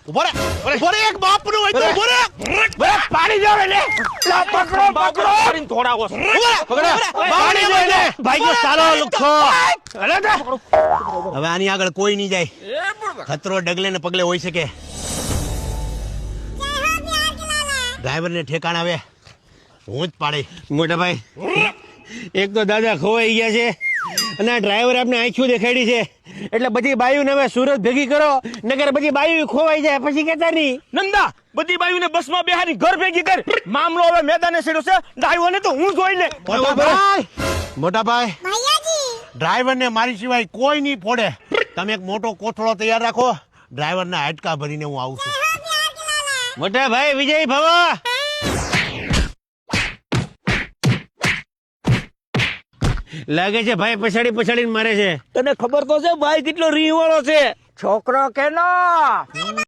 ઉભો રે એક બાપનું હોય તો ઉભો રે પાણી જાવ એટલે પકડો થોડાવો પાણી જો એને ભાઈ સારો લુખો હવે આની આગળ કોઈ નહીં જાય ખતરો ડગલે ને પગલે હોઈ શકે ડ્રાઈવર ને ઠેકાણ આવે હું જ પાડી મોટા ભાઈ એક તો દાદા ખોવાઈ ગયા છે અને આ ડ્રાઈવર આપણે આંખું દેખાડી છે એટલે બધી બાયુને હવે સુરત ભેગી કરો નગર બધી બાયુ ખોવાઈ જાય પછી કેતા નહીં નંદા બધી બાયુને બસમાં બેહારી ઘર ભેગી કર મામલો હવે મેદાને સીડો છે ડાઈવરને તો હું જોઈ લે મોટા ભાઈ ડ્રાઈવર ને મારી સિવાય કોઈ નહીં ફોડે તમે એક મોટો કોથળો તૈયાર રાખો ડ્રાઈવર ના હાડકા ભરીને હું આવું છું મોટા ભાઈ વિજય ભવા લાગે છે ભાઈ પછાડીને મારે છે તને ખબર તો છે ભાઈ કેટલો રીહ વાળો છે છોકરો કેનો